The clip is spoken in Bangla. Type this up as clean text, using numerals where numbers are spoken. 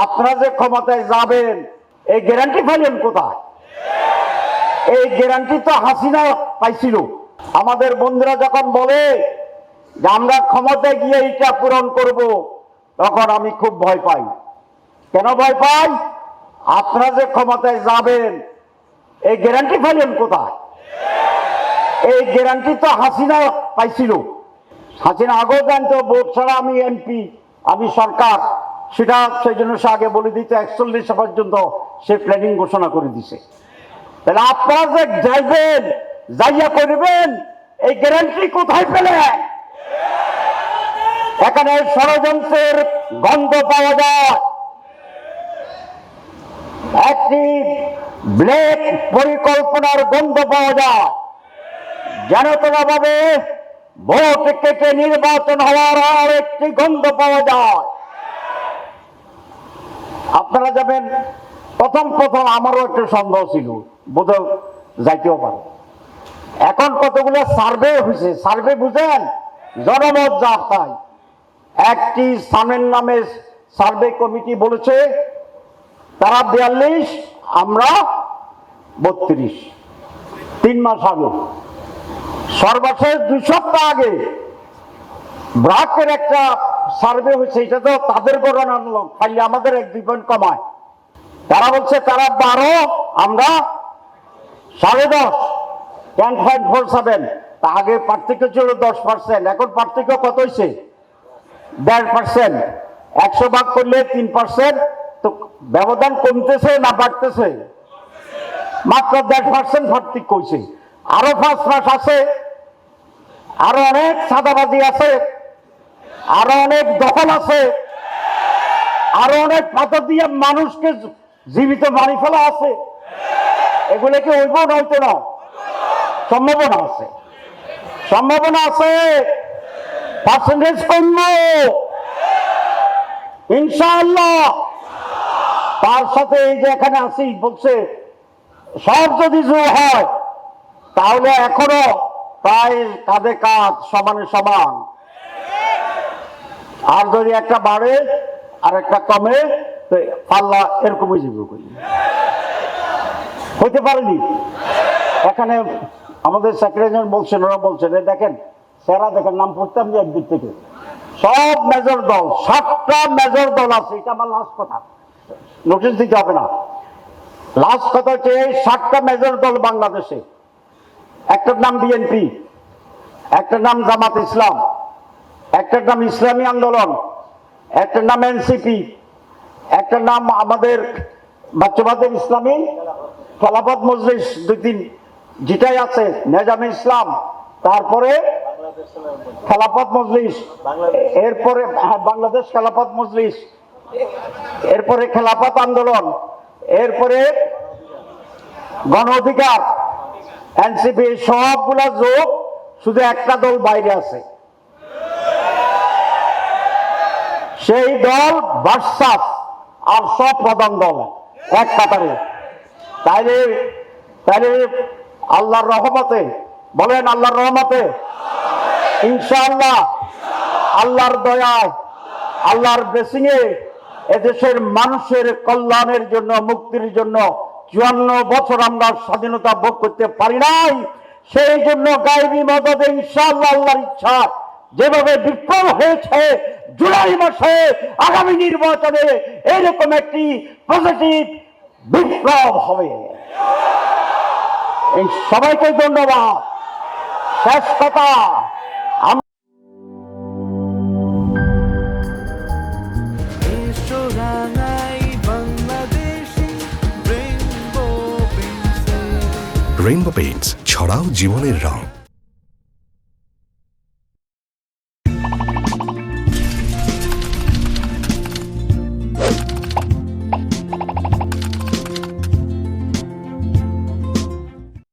আপনারা যে ক্ষমতায় যাবেন এই গ্যারান্টি পাইলেন কোথায়? এই গ্যারান্টি তো হাসিনা পাইছিল। আমাদের বন্ধুরা যখন বলে যে আমরা ক্ষমতায় গিয়ে এটা পূরণ করব, তখন আমি খুব ভয় পাই। কেন ভয় পাই? আপনারা যে ক্ষমতায় যাবেন এই গ্যারান্টি পাইলেন কোথায়? এই গ্যারান্টি তো হাসিনা পাইছিল। হাসিনা আগেও জানতো ভোট ছাড়া আমি এমপি, আমি সরকার, সেটা সেই জন্য সে আগে বলে দিতে 41 পর্যন্ত সে প্ল্যানিং ঘোষণা করে দিছে। তাহলে আপনারা যে যাইবেন, যাইয়া করবেন, এই গ্যারান্টি কোথায় পেলেন? এখানে ষড়যন্ত্রের গন্ধ পাওয়া যায়, একটি ব্ল্যাক পরিকল্পনার গন্ধ পাওয়া যায়, যেন ভাবে ভোট কেটে নির্বাচন হওয়ার আর একটি গন্ধ পাওয়া যায়। আপনারা যাবেন, প্রথম আমারও একটু সন্দেহ ছিল, বোধহয় যাইতেও পারে। এখন কতগুলো সার্ভে হয়েছে, সার্ভে বুঝেন, জনমত যাত্রায় একটি সামের নামে সার্ভে কমিটি বলেছে তারা 42, আমরা 32। 3 মাস আগে, সর্বশেষ 2 সপ্তাহ আগে ব্রাকের একটা সার্ভে হয়েছে, এটা তো তাদের গণনার লোক, খালি আমাদের 1-2 পয়েন্ট কমায়। তারা বলছে তারা 12, আমরা 10.5, 10.47। তা আগে পার্থক্য ছিল 10%, এখন পার্থক্য কত হয়েছে? 1.5%। 100 ভাগ করলে 3%, তো ব্যবধান কমতেছে না বাড়তেছে? মাত্র 1.5% পার্থক্য হয়েছে। আরো 5 মাস আছে, আরো অনেক সাদাবাজি আছে, আরো অনেক দখল আছে, আরো অনেক পাথর দিয়ে মানুষকে জীবিত মারি ফেলা আছে। এগুলো কি হইব না হইতো না? সম্ভাবনা আছে, সম্ভাবনা আছে। পার্সেন্টেজ কমবো ইনশাআল্লাহ। তার সাথে এই যে এখানে আছি বলছে সব যদি জোর হয় তাহলে এখনো প্রায় কাঁধে কাঁধ, সমানে সমান। আর যদি একটা বাড়ে আর একটা কমে, পাল্লা এরকম হইতে পারেনি। এখানে আমাদের সেক্রেটারি বলছেন, ওরা বলছেন দেখেন স্যারা দেখেন, নাম পড়তাম যে একদিক থেকে সব মেজর দল, 7টা মেজর দল আছে। এটা আমার লাস্ট কথা, নোটিশ দিতে হবে না। লাস্ট কথা হচ্ছে 7টা মেজর দল বাংলাদেশে। একটার নাম বিএনপি, একটার নাম জামাত ইসলাম, একটার নাম ইসলামী আন্দোলন, একটার নাম এনসিপি, একটার নাম আমাদের বাচ্চাবাদের ইসলামী খেলাফত মজলিস, 2-3 যেটাই আছে, নেজামে ইসলাম, তারপরে খেলাফত মজলিস, এরপরে বাংলাদেশ খেলাফত মজলিস, এরপরে খেলাফত আন্দোলন, এরপরে গণ অধিকার, এনসিপি, সবগুলা যোগ, শুধু একটা দল বাইরে আছে, সেই দল ভার্সাস আর সব প্রধান দল এক কাতারে। তাইলে তাইলে আল্লাহর রহমতে, বলেন আল্লাহর রহমতে, ইনশাআল্লাহ, আল্লাহর দয়ায়, আল্লাহর ব্লেসিং এ এদেশের মানুষের কল্যাণের জন্য, মুক্তির জন্য 54 বছর আমরা স্বাধীনতা ভোগ করতে পারি নাই। সেই জন্য গায়েবী মদদে ইনশাআল্লাহ, আল্লাহর ইচ্ছা, যেভাবে বিপ্লব হয়েছে জুলাই মাসে, আগামী নির্বাচনে এরকম একটি পজিটিভ বিপ্লব হবে। এই সবাইকে ধন্যবাদ। শেষ কথা, রেইনবো পেইন্টস, ছড়াও জীবনের রং।